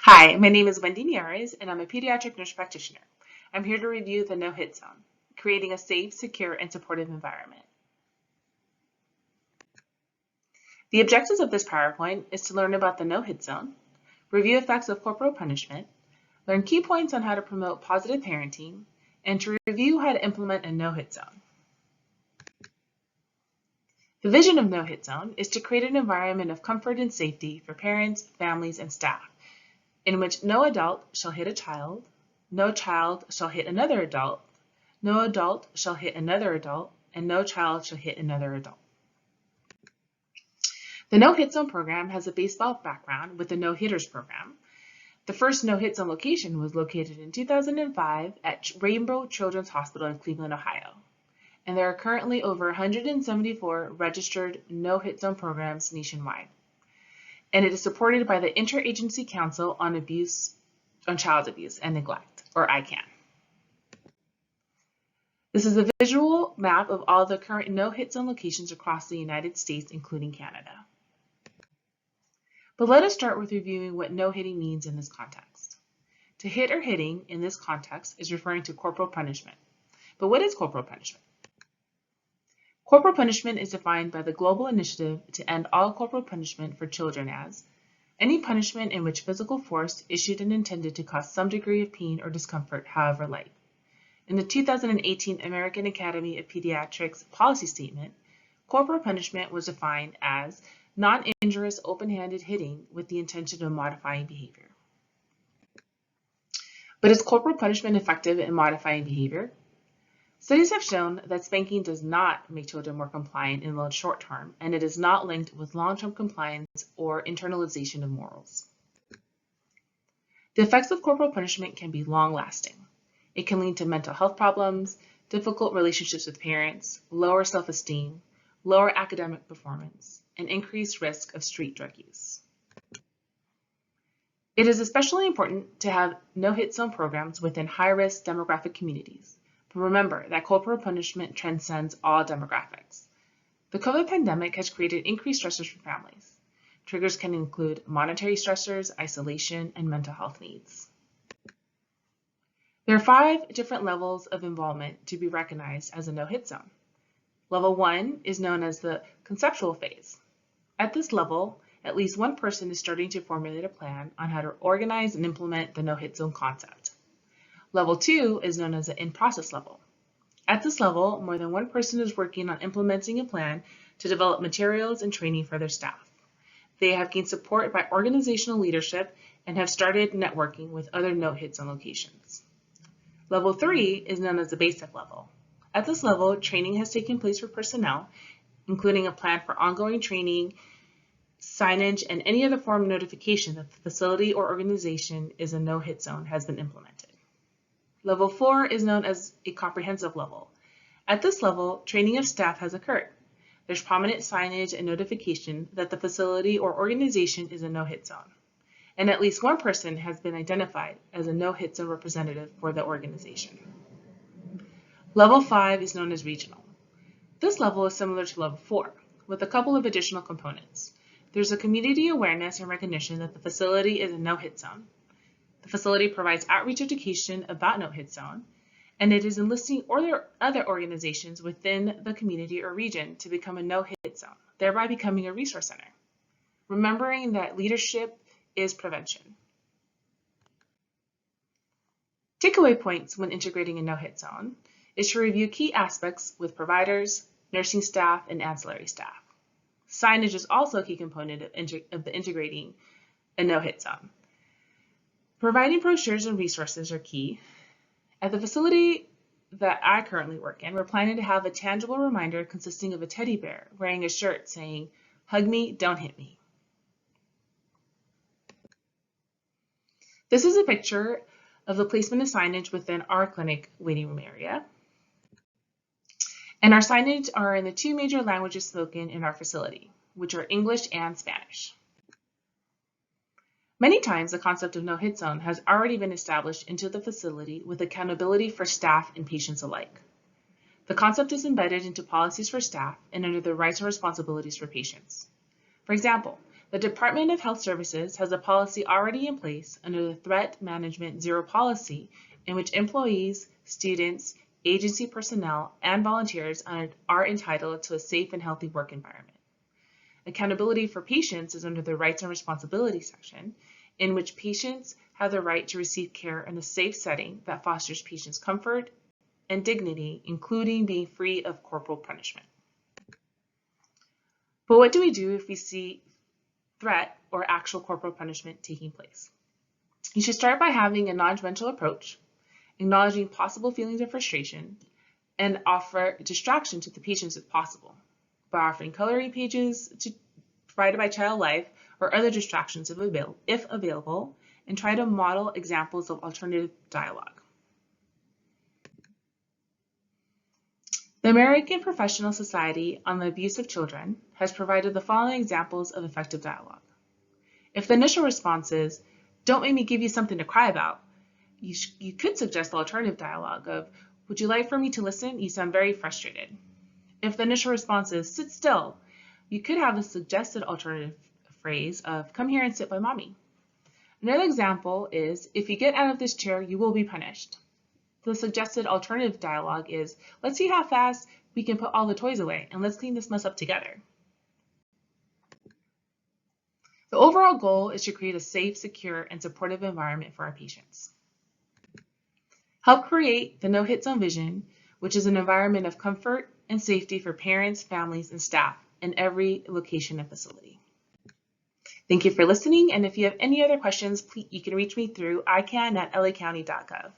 Hi, my name is Wendy Nieres, and I'm a pediatric nurse practitioner. I'm here to review the no-hit zone, creating a safe, secure, and supportive environment. The objectives of this PowerPoint is to learn about the no-hit zone, review effects of corporal punishment, learn key points on how to promote positive parenting, and to review how to implement a no-hit zone. The vision of no-hit zone is to create an environment of comfort and safety for parents, families, and staff, in which no adult shall hit a child, no child shall hit another adult, no adult shall hit another adult, and no child shall hit another adult. The no-hit zone program has a baseball background with the no-hitters program. The first no-hit zone location was located in 2005 at Rainbow Children's Hospital in Cleveland, Ohio. And there are currently over 174 registered no-hit zone programs nationwide. And it is supported by the Interagency Council on Child Abuse and Neglect, or ICAN. This is a visual map of all the current no-hit zone locations across the United States, including Canada. But let us start with reviewing what no-hitting means in this context. To hit or hitting in this context is referring to corporal punishment. But what is corporal punishment? Corporal punishment is defined by the Global Initiative to End All Corporal Punishment for Children as any punishment in which physical force issued and intended to cause some degree of pain or discomfort, however light. In the 2018 American Academy of Pediatrics policy statement, corporal punishment was defined as non-injurious open-handed hitting with the intention of modifying behavior. But is corporal punishment effective in modifying behavior? Studies have shown that spanking does not make children more compliant in the short term, and it is not linked with long-term compliance or internalization of morals. The effects of corporal punishment can be long-lasting. It can lead to mental health problems, difficult relationships with parents, lower self-esteem, lower academic performance, and increased risk of street drug use. It is especially important to have no-hit zone programs within high-risk demographic communities. Remember that corporal punishment transcends all demographics. The COVID pandemic has created increased stressors for families. Triggers can include monetary stressors, isolation, and mental health needs. There are 5 different levels of involvement to be recognized as a no-hit zone. Level 1 is known as the conceptual phase. At this level, at least one person is starting to formulate a plan on how to organize and implement the no-hit zone concept. Level 2 is known as the in-process level. At this level, more than one person is working on implementing a plan to develop materials and training for their staff. They have gained support by organizational leadership and have started networking with other no-hit zone locations. Level 3 is known as the basic level. At this level, training has taken place for personnel, including a plan for ongoing training, signage, and any other form of notification that the facility or organization is a no-hit zone has been implemented. Level 4 is known as a comprehensive level. At this level, training of staff has occurred. There's prominent signage and notification that the facility or organization is a no-hit zone. And at least one person has been identified as a no-hit zone representative for the organization. Level 5 is known as regional. This level is similar to level 4, with a couple of additional components. There's a community awareness and recognition that the facility is a no-hit zone. The facility provides outreach education about no-hit zone, and it is enlisting other organizations within the community or region to become a no-hit zone, thereby becoming a resource center. Remembering that leadership is prevention. Takeaway points when integrating a no-hit zone is to review key aspects with providers, nursing staff, and ancillary staff. Signage is also a key component of integrating a no-hit zone. Providing brochures and resources are key. At the facility that I currently work in, we're planning to have a tangible reminder consisting of a teddy bear wearing a shirt saying, "Hug me, don't hit me." This is a picture of the placement of signage within our clinic waiting room area. And our signage are in the 2 major languages spoken in our facility, which are English and Spanish. Many times, the concept of no-hit zone has already been established into the facility with accountability for staff and patients alike. The concept is embedded into policies for staff and under the rights and responsibilities for patients. For example, The Department of Health Services has a policy already in place under the Threat Management Zero policy in which employees, students, agency personnel, and volunteers are entitled to a safe and healthy work environment. Accountability for patients is under the Rights and Responsibilities section, in which patients have the right to receive care in a safe setting that fosters patients' comfort and dignity, including being free of corporal punishment. But what do we do if we see threat or actual corporal punishment taking place? You should start by having a non-judgmental approach, acknowledging possible feelings of frustration, and offer distraction to the patients if possible, by offering coloring pages provided by Child Life or other distractions if available, and try to model examples of alternative dialogue. The American Professional Society on the Abuse of Children has provided the following examples of effective dialogue. If the initial response is, "Don't make me give you something to cry about," you could suggest the alternative dialogue of, "Would you like for me to listen? You sound very frustrated." If the initial response is, "Sit still," you could have the suggested alternative phrase of, "Come here and sit by mommy." Another example is, "If you get out of this chair, you will be punished." The suggested alternative dialogue is, "Let's see how fast we can put all the toys away, and let's clean this mess up together." The overall goal is to create a safe, secure, and supportive environment for our patients. Help create the no-hit zone vision, which is an environment of comfort and safety for parents, families, and staff in every location and facility. Thank you for listening, and if you have any other questions, please, you can reach me through ican@lacounty.gov.